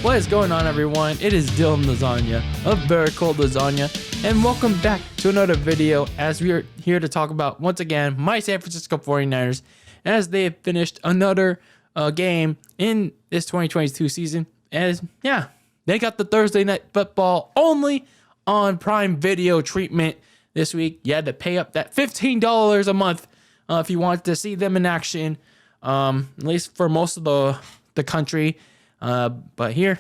What is going on, everyone? It is DylanLasagna of Very Cold Lasagna, and welcome back to another video as we are here to talk about, once again, my San Francisco 49ers as they have finished another game in this 2022 season. As, yeah, they got the Thursday Night Football only on Prime Video treatment this week. You had to pay up that $15 a month if you wanted to see them in action, at least for most of the country. But here,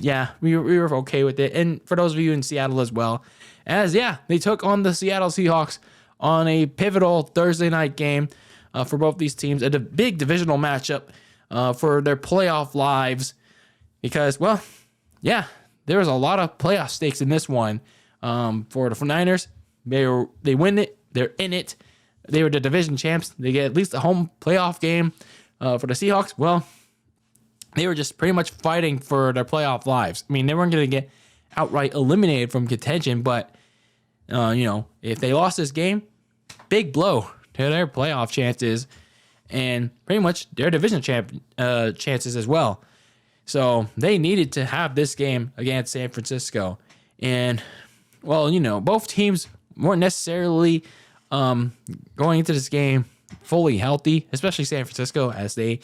yeah, we were okay with it. And for those of you in Seattle as well, as they took on the Seattle Seahawks on a pivotal Thursday night game for both these teams, a big divisional matchup for their playoff lives. Because, well, yeah, there was a lot of playoff stakes in this one for the 49ers. They win it. They're in it. They were the division champs. They get at least a home playoff game. For the Seahawks, well, they were just pretty much fighting for their playoff lives. I mean, they weren't going to get outright eliminated from contention, but, if they lost this game, big blow to their playoff chances and pretty much their division chances as well. So they needed to have this game against San Francisco. And, well, both teams weren't necessarily going into this game fully healthy, especially San Francisco, as they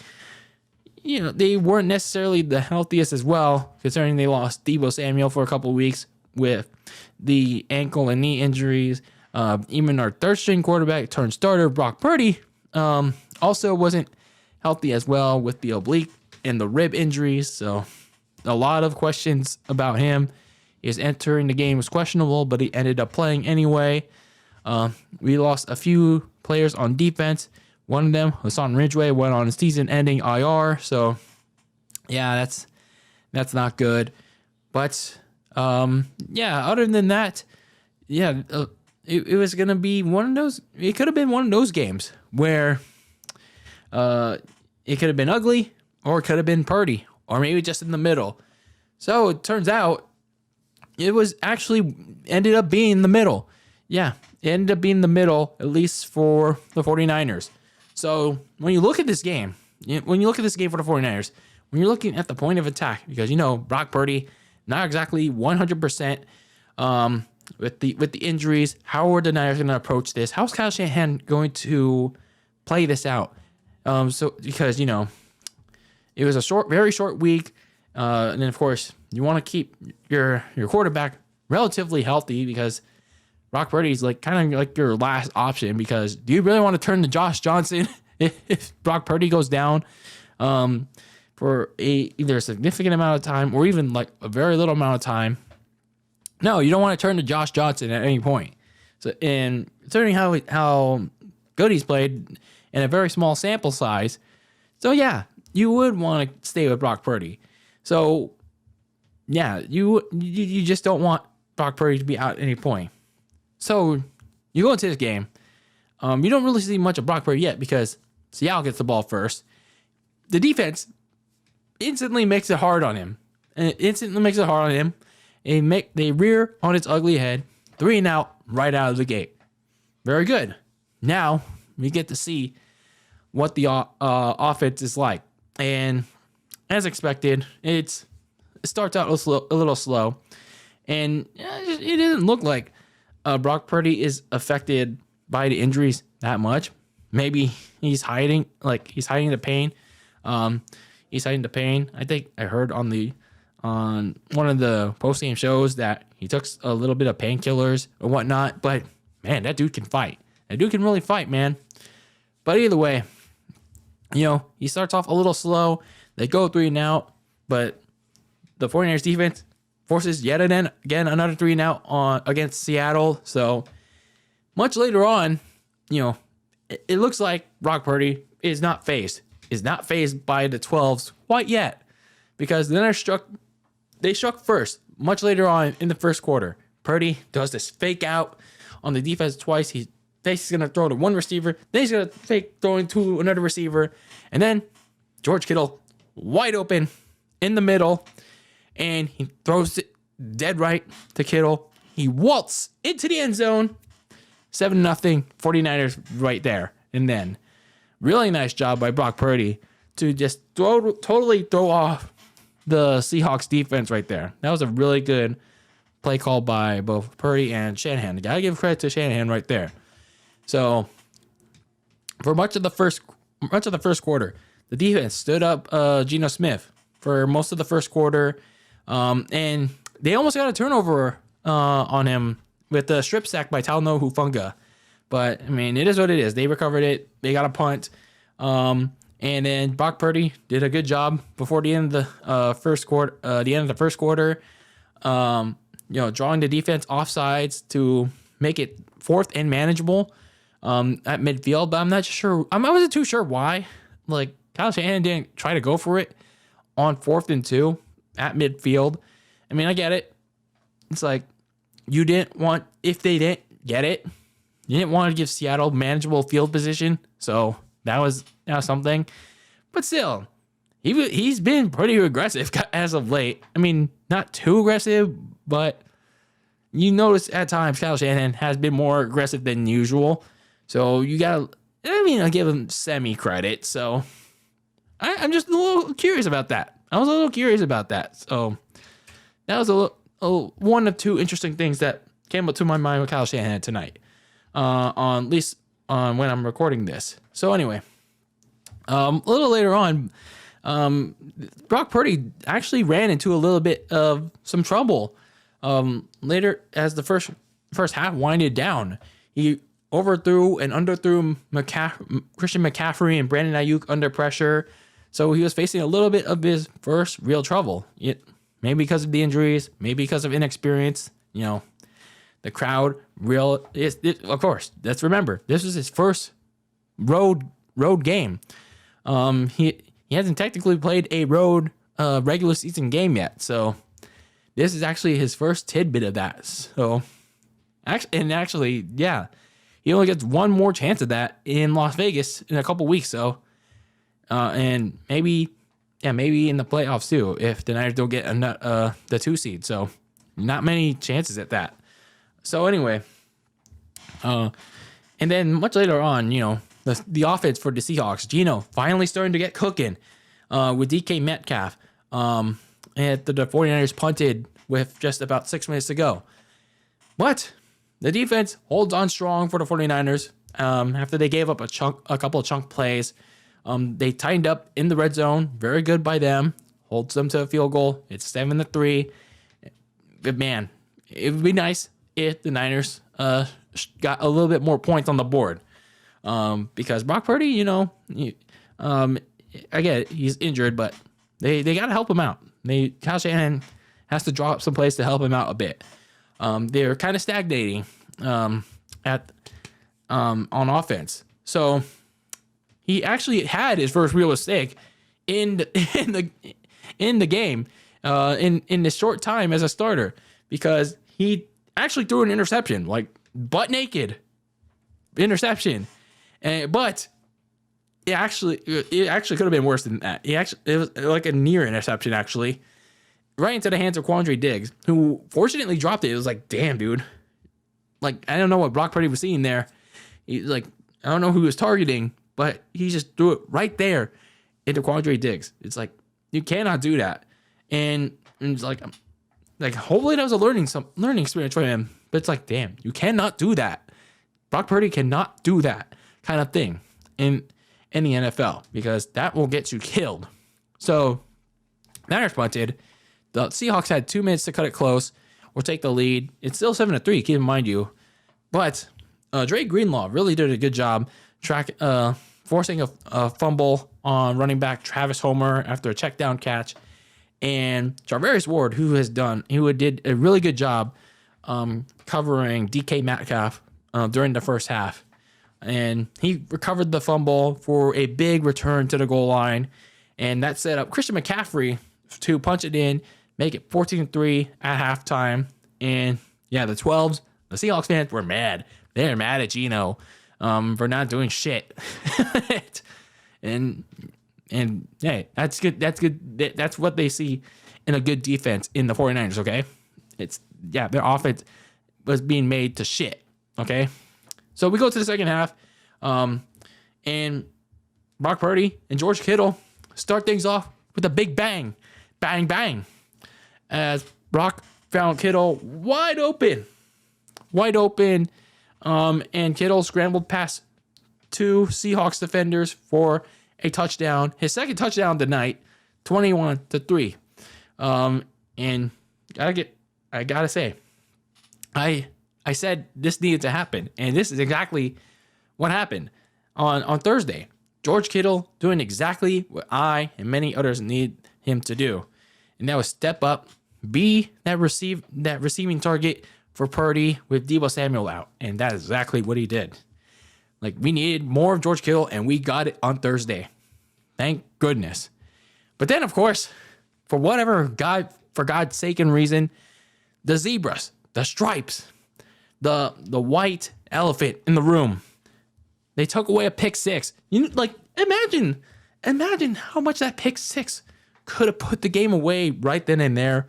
weren't necessarily the healthiest as well, considering they lost Deebo Samuel for a couple of weeks with the ankle and knee injuries. Even our third-string quarterback turned starter, Brock Purdy, also wasn't healthy as well with the oblique and the rib injuries. So a lot of questions about him. His entering the game was questionable, but he ended up playing anyway. We lost a few players on defense. One of them, Hassan Ridgeway, went on a season-ending IR. So, yeah, that's not good. But, other than that, it was going to be one of those. It could have been one of those games where it could have been ugly, or it could have been Purdy, or maybe just in the middle. So, it turns out it was actually ended up being the middle. Yeah, it ended up being the middle, at least for the 49ers. So when you look at this game, for the 49ers, when you're looking at the point of attack, because, Brock Purdy, not exactly 100% with the injuries, how are the Niners going to approach this? How's Kyle Shanahan going to play this out? Because, it was a very short week. And then, of course, you want to keep your quarterback relatively healthy because Brock Purdy's kind of like your last option, because do you really want to turn to Josh Johnson if Brock Purdy goes down for either a significant amount of time or even a very little amount of time? No, you don't want to turn to Josh Johnson at any point. So, and considering how good he's played in a very small sample size, so yeah, you would want to stay with Brock Purdy. So yeah, you just don't want Brock Purdy to be out at any point. So you go into this game. You don't really see much of Brock Purdy yet because Seattle gets the ball first. The defense instantly makes it hard on him. They rear on its ugly head, 3 and out right out of the gate. Very good. Now we get to see what the offense is like. And as expected, it starts out a little slow. And it doesn't look like Brock Purdy is affected by the injuries that much. Maybe he's hiding the pain. He's hiding the pain. I think I heard on one of the post-game shows that he took a little bit of painkillers or whatnot. But man, that dude can fight. That dude can really fight, man. But either way, he starts off a little slow. They go 3 and out, but the 49ers defense forces yet again another 3 and out against Seattle. So much later on, it looks like Brock Purdy is not phased by the 12s quite yet, because then they struck first much later on in the first quarter. Purdy does this fake out on the defense twice. He's going to throw to one receiver, then he's going to fake throwing to another receiver, and then George Kittle wide open in the middle. And he throws it dead right to Kittle. He waltzes into the end zone. 7-0, 49ers right there. And then, really nice job by Brock Purdy to just totally throw off the Seahawks defense right there. That was a really good play call by both Purdy and Shanahan. Gotta give credit to Shanahan right there. So for much of the first quarter, the defense stood up Geno Smith for most of the first quarter, and they almost got a turnover on him with the strip sack by Talanoa Hufanga. But I mean, it is what it is. They recovered it. They got a punt. And then Brock Purdy did a good job before the end of the first quarter. Drawing the defense offsides to make it fourth and manageable at midfield. But I'm not sure. I wasn't too sure why. Like, Kyle Shanahan didn't try to go for it on 4th and 2 at midfield. I mean, I get it. It's like you didn't want, if they didn't get it, you didn't want to give Seattle manageable field position. So that was something. But still, he's been pretty aggressive as of late. I mean, not too aggressive, but you notice at times Kyle Shanahan has been more aggressive than usual. So you gotta, I'll give him semi credit. So I'm just a little curious about that. I was a little curious about that. So that was one of two interesting things that came up to my mind with Kyle Shanahan tonight. On at least when I'm recording this. So anyway, a little later on, Brock Purdy actually ran into a little bit of some trouble. Later, as the first half winded down, he overthrew and underthrew Christian McCaffrey and Brandon Ayuk under pressure. So he was facing a little bit of his first real trouble. Maybe because of the injuries, maybe because of inexperience. The crowd of course. Let's remember, this was his first road game. He hasn't technically played a road regular season game yet, so this is actually his first tidbit of that. So actually, yeah, he only gets one more chance of that in Las Vegas in a couple weeks. So, and maybe in the playoffs too, if the Niners don't get the 2 seed. So, not many chances at that. So anyway, and then much later on, the offense for the Seahawks, Geno finally starting to get cooking with DK Metcalf. And the 49ers punted with just about 6 minutes to go. But the defense holds on strong for the 49ers after they gave up a couple of chunk plays. They tightened up in the red zone. Very good by them. Holds them to a field goal. It's 7-3. But man, it would be nice if the Niners got a little bit more points on the board. Because Brock Purdy, I get it, he's injured, but they got to help him out. Kyle Shanahan has to draw up some plays to help him out a bit. They're kind of stagnating on offense. So he actually had his first real mistake in the game in this short time as a starter, because he actually threw an interception, like butt naked interception. But it actually could have been worse than that. It was like a near interception, actually, right into the hands of Quandre Diggs, who fortunately dropped it. It was like, damn, dude. Like, I don't know what Brock Purdy was seeing there. He's like, I don't know who he was targeting, but he just threw it right there into Quandre Diggs. It's like, you cannot do that. And it's like hopefully that was a learning experience for him. But it's like, damn, you cannot do that. Brock Purdy cannot do that kind of thing in the NFL, because that will get you killed. So Niners punted. The Seahawks had 2 minutes to cut it close or take the lead. It's still 7-3, keep in mind you. But Dre Greenlaw really did a good job forcing a fumble on running back Travis Homer after a check down catch. And Charvarius Ward, who did a really good job covering DK Metcalf during the first half. And he recovered the fumble for a big return to the goal line. And that set up Christian McCaffrey to punch it in, make it 14-3 at halftime. And yeah, the 12s, the Seahawks fans were mad. They're mad at Geno for not doing shit. and hey, that's good. That's what they see in a good defense in the 49ers, okay? Their offense was being made to shit, okay? So we go to the second half, and Brock Purdy and George Kittle start things off with a big bang. bang, bang, as Brock found Kittle wide open. And Kittle scrambled past two Seahawks defenders for a touchdown. His second touchdown of the night, 21-3. And I gotta say, I said this needed to happen, and this is exactly what happened on Thursday. George Kittle doing exactly what I and many others need him to do, and that was step up, be that receiving target for Purdy with Deebo Samuel out, and that is exactly what he did. Like, we needed more of George Kittle, and we got it on Thursday. Thank goodness. But then, of course, for God's sake and reason, the zebras, the stripes, the white elephant in the room, they took away a pick six. Imagine how much that pick six could have put the game away right then and there.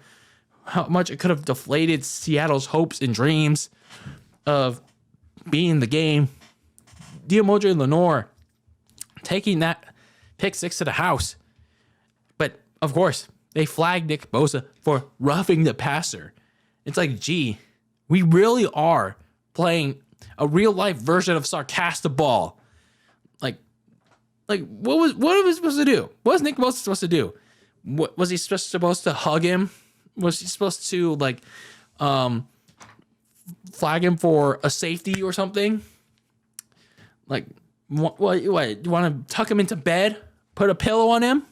How much it could have deflated Seattle's hopes and dreams of beating the game. Diomondre Lenore taking that pick six to the house. But, of course, they flagged Nick Bosa for roughing the passer. It's like, gee, we really are playing a real-life version of sarcastic ball. Like what was he supposed to do? What was Nick Bosa supposed to do? What was he supposed to hug him? Was he supposed to flag him for a safety or something? Like, what you want to tuck him into bed? Put a pillow on him?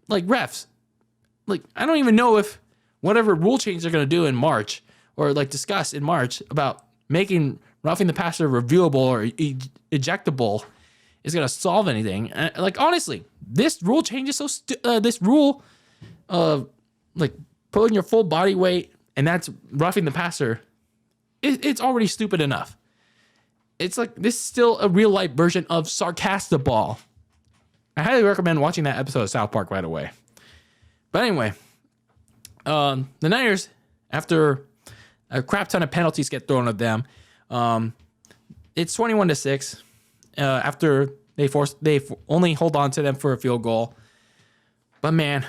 Like, refs. Like, I don't even know if whatever rule change they're going to do in March, or discuss in March about making roughing the passer reviewable or ejectable, is going to solve anything. Honestly, this rule change is this rule of putting your full body weight, and that's roughing the passer, it's already stupid enough. It's like, this is still a real life version of sarcastic ball. I highly recommend watching that episode of South Park right away. But anyway, the Niners, after a crap ton of penalties get thrown at them, it's 21-6. After they only hold on to them for a field goal. But man,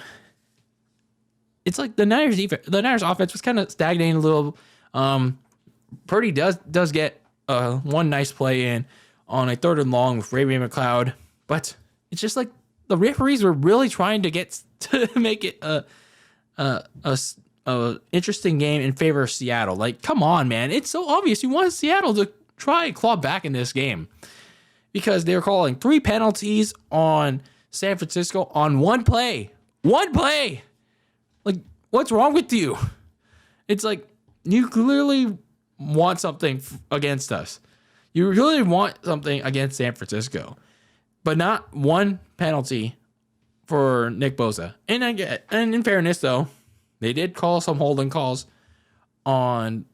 it's like the Niners offense was kind of stagnating a little. Purdy does get one nice play in on a 3rd and long with Ray McLeod, but it's just like the referees were really trying to get to make it a interesting game in favor of Seattle. Like, come on, man, it's so obvious you want Seattle to try and claw back in this game, because they were calling 3 penalties on San Francisco on one play. One play. Like, what's wrong with you? It's like, you clearly want something against us. You really want something against San Francisco, but not one penalty for Nick Bosa. And in fairness, though, they did call some holding calls on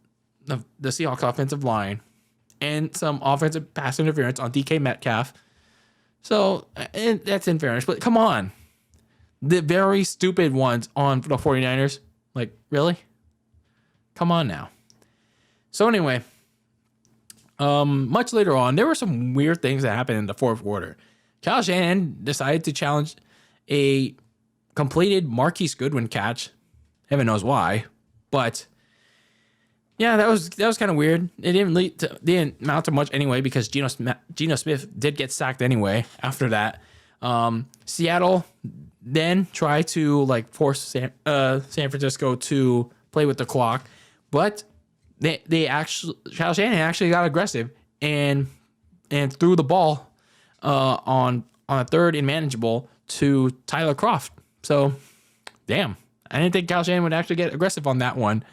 the Seahawks offensive line and some offensive pass interference on DK Metcalf. So, and that's in fairness, but come on. The very stupid ones on the 49ers. Like, really? Come on now. So anyway, much later on, there were some weird things that happened in the fourth quarter. Kyle Shanahan decided to challenge a completed Marquise Goodwin catch. Heaven knows why, but yeah, that was kind of weird. It didn't amount to much anyway, because Geno Smith did get sacked anyway after that. Seattle then tried to force San Francisco to play with the clock, but Kyle Shanahan actually got aggressive and threw the ball on a 3rd and manageable to Tyler Kroft. So, damn, I didn't think Kyle Shanahan would actually get aggressive on that one.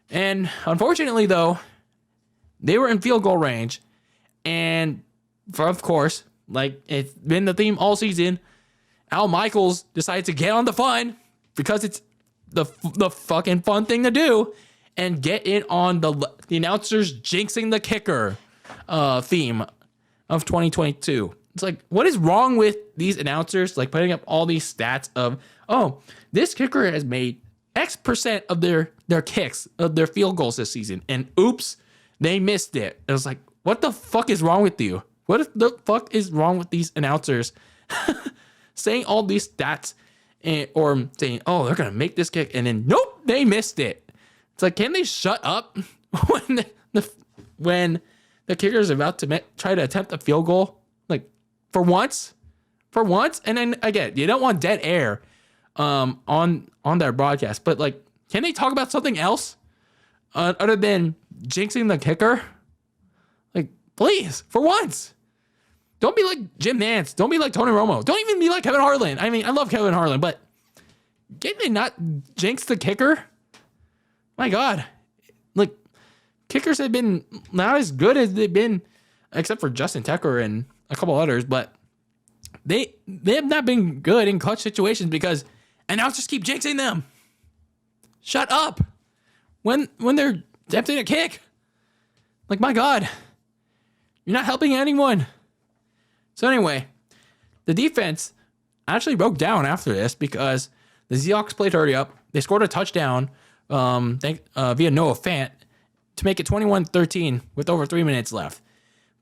And unfortunately, though, they were in field goal range, and of course, like it's been the theme all season, Al Michaels decided to get on the fun, because it's the fucking fun thing to do, and get in on the announcers jinxing the kicker theme of 2022. It's like, what is wrong with these announcers putting up all these stats of, oh, this kicker has made X% of their kicks, of their field goals this season, and oops, they missed it. It was like, what the fuck is wrong with you? What the fuck is wrong with these announcers saying all these stats or saying, oh, they're going to make this kick. And then, nope, they missed it. It's like, can they shut up when the kicker is about to try to attempt a field goal? Like, for once. And then, again, you don't want dead air on their broadcast. But, like, can they talk about something else other than jinxing the kicker? Like, please, for once. Don't be like Jim Nance. Don't be like Tony Romo. Don't even be like Kevin Harlan. I mean, I love Kevin Harlan, but can they not jinx the kicker? My God. Like, kickers have been not as good as they've been, except for Justin Tucker and a couple others, but they have not been good in clutch situations because announcers keep jinxing them. Shut up. When they're attempting a kick. Like, my God. You're not helping anyone. So anyway, the defense actually broke down after this because the Seahawks played hurry up. They scored a touchdown via Noah Fant to make it 21-13 with over 3 minutes left.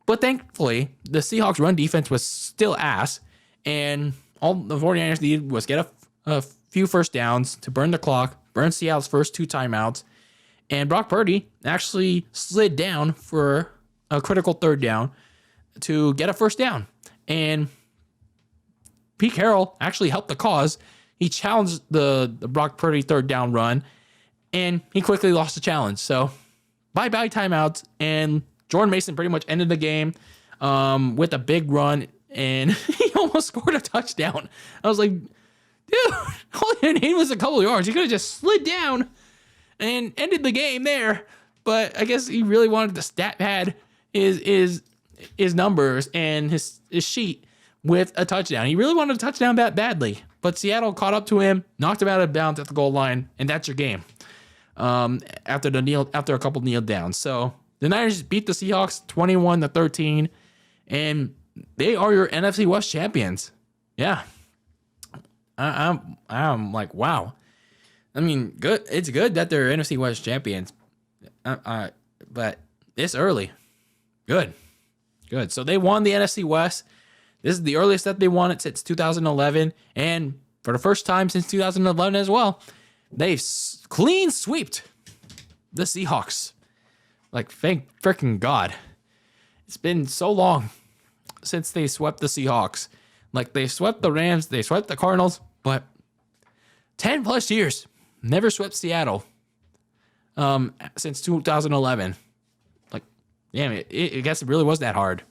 But thankfully, the Seahawks run defense was still ass, and all the 49ers needed was get a few first downs to burn the clock, burn Seattle's first 2 timeouts, and Brock Purdy actually slid down for a critical 3rd down to get a first down. And Pete Carroll actually helped the cause. He challenged the Brock Purdy 3rd down run, and he quickly lost the challenge. So, bye-bye timeouts. And Jordan Mason pretty much ended the game with a big run, and he almost scored a touchdown. I was like, dude, all you need was a couple of yards. You could have just slid down and ended the game there. But I guess he really wanted to stat pad his numbers and his sheet with a touchdown. He really wanted a touchdown that badly, but Seattle caught up to him, knocked him out of bounds at the goal line, and that's your game. After a couple kneel downs. So the Niners beat the Seahawks 21-13, and they are your NFC West champions. Yeah, I'm like, wow. I mean, good. It's good that they're NFC West champions, but this early, good. So they won the NFC West. This is the earliest that they won it since 2011. And for the first time since 2011 as well, they've clean sweeped the Seahawks. Like, thank freaking God. It's been so long since they swept the Seahawks. Like, they swept the Rams, they swept the Cardinals, but 10 plus years, never swept Seattle since 2011. Damn it, I guess it really was that hard.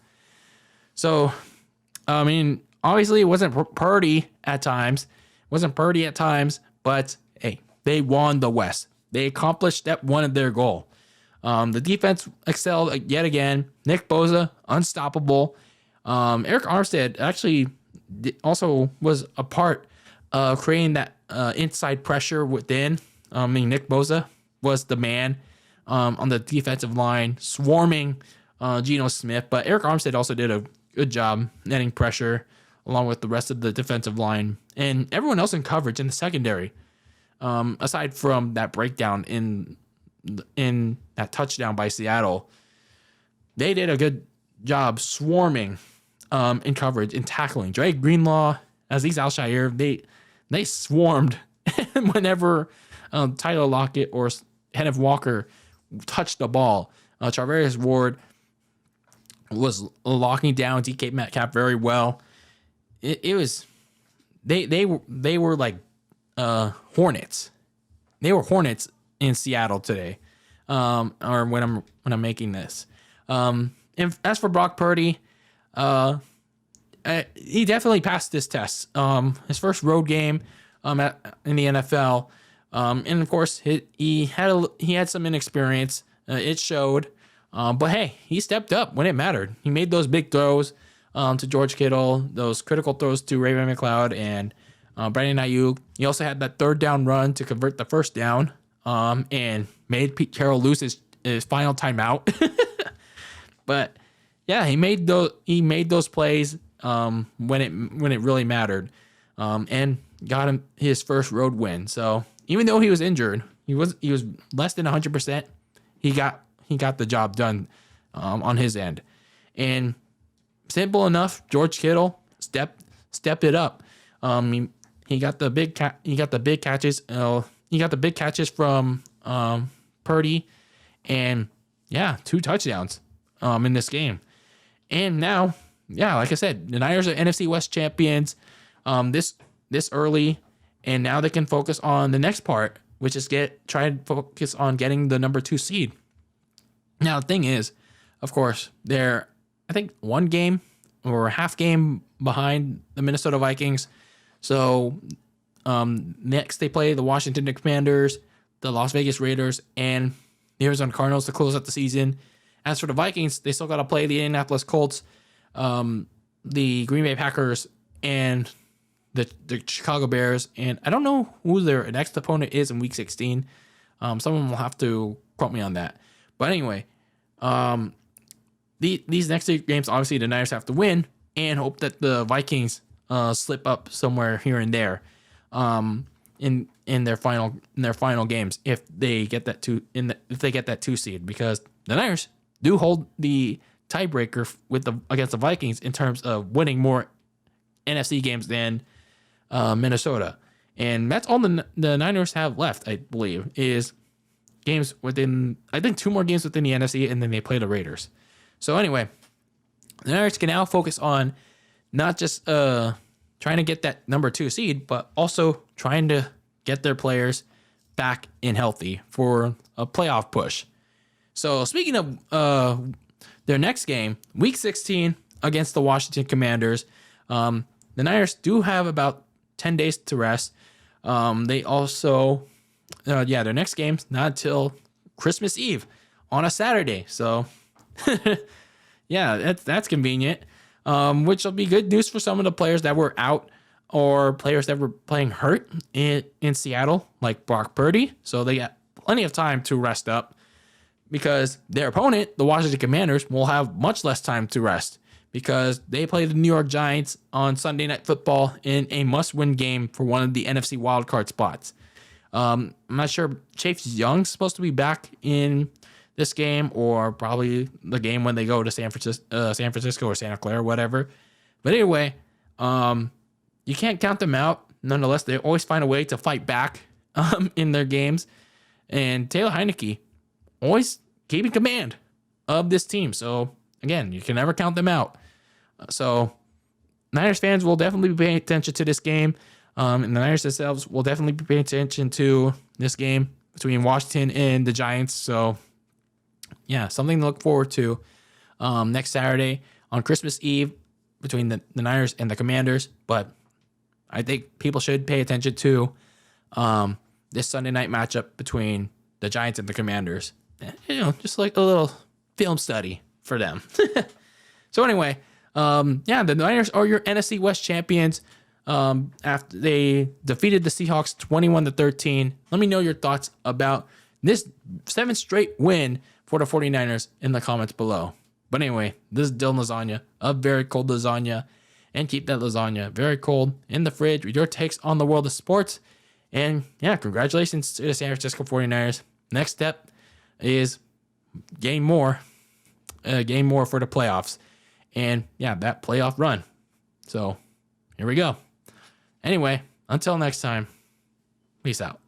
So, I mean, obviously it wasn't Purdy at times. But hey, they won the West. They accomplished step 1 of their goal. The defense excelled yet again. Nick Bosa, unstoppable. Eric Armstead actually also was a part of creating that inside pressure within. I mean, Nick Bosa was the man on the defensive line, swarming Geno Smith. But Eric Armstead also did a good job netting pressure along with the rest of the defensive line and everyone else in coverage in the secondary. Aside from that breakdown in that touchdown by Seattle, they did a good job swarming in coverage and tackling. Dre Greenlaw, Azeez Al-Shaair, they swarmed whenever Tyler Lockett or Kenneth Walker touched the ball. Charvarius Ward was locking down DK Metcalf very well. It was they were like hornets. They were hornets in Seattle today. Or when I'm making this. And as for Brock Purdy, he definitely passed this test. His first road game in the NFL. And of course, he had some inexperience. It showed. But hey, he stepped up when it mattered. He made those big throws to George Kittle, those critical throws to Raven McLeod and Brandon Ayuk. He also had that 3rd down run to convert the 1st down and made Pete Carroll lose his final timeout. But yeah, he made those plays when it really mattered, and got him his first road win. So even though he was injured, he was less than 100%. He got the job done on his end, and simple enough. George Kittle stepped it up. He got the big catches. He got the big catches from Purdy, and yeah, 2 touchdowns in this game. And now, yeah, like I said, the Niners are NFC West champions this early, and now they can focus on the next part, which is try and focus on getting the number 2 seed. Now the thing is, of course, they're I think 1 game or a half game behind the Minnesota Vikings. So next they play the Washington Commanders, the Las Vegas Raiders, and the Arizona Cardinals to close out the season. As for the Vikings, they still got to play the Indianapolis Colts, the Green Bay Packers, and the Chicago Bears. And I don't know who their next opponent is in Week 16. Someone will have to quote me on that. But anyway, these next 3 games, obviously the Niners have to win and hope that the Vikings slip up somewhere here and there in their final games if they get that 2 seed, because the Niners do hold the tiebreaker against the Vikings in terms of winning more NFC games than Minnesota, and that's all the Niners have left. I believe is games within, I think 2 more games within the NFC, and then they play the Raiders. So anyway, the Niners can now focus on not just trying to get that number 2 seed, but also trying to get their players back in healthy for a playoff push. So speaking of their next game, Week 16 against the Washington Commanders, the Niners do have about 10 days to rest. They also, their next game's not until Christmas Eve on a Saturday. So, yeah, that's convenient, which will be good news for some of the players that were out or players that were playing hurt in Seattle, like Brock Purdy. So they got plenty of time to rest up, because their opponent, the Washington Commanders, will have much less time to rest because they play the New York Giants on Sunday Night Football in a must-win game for one of the NFC wildcard spots. I'm not sure Chase Young's supposed to be back in this game, or probably the game when they go to San Francisco or Santa Clara, whatever. But anyway, you can't count them out. Nonetheless, they always find a way to fight back in their games. And Taylor Heinicke always keeping command of this team. So, again, you can never count them out. So, Niners fans will definitely be paying attention to this game. And the Niners themselves will definitely be paying attention to this game between Washington and the Giants. So, yeah, something to look forward to next Saturday on Christmas Eve between the Niners and the Commanders. But I think people should pay attention to this Sunday night matchup between the Giants and the Commanders. Just like a little film study for them. So anyway, the Niners are your NFC West champions after they defeated the Seahawks 21-13. Let me know your thoughts about this 7th straight win for the 49ers in the comments below. But anyway, this is DylanLasagna of Very Cold Lasagna. And keep that lasagna very cold in the fridge with your takes on the world of sports. And yeah, congratulations to the San Francisco 49ers. Next step is gain more for the playoffs. And yeah, that playoff run. So here we go. Anyway, until next time, peace out.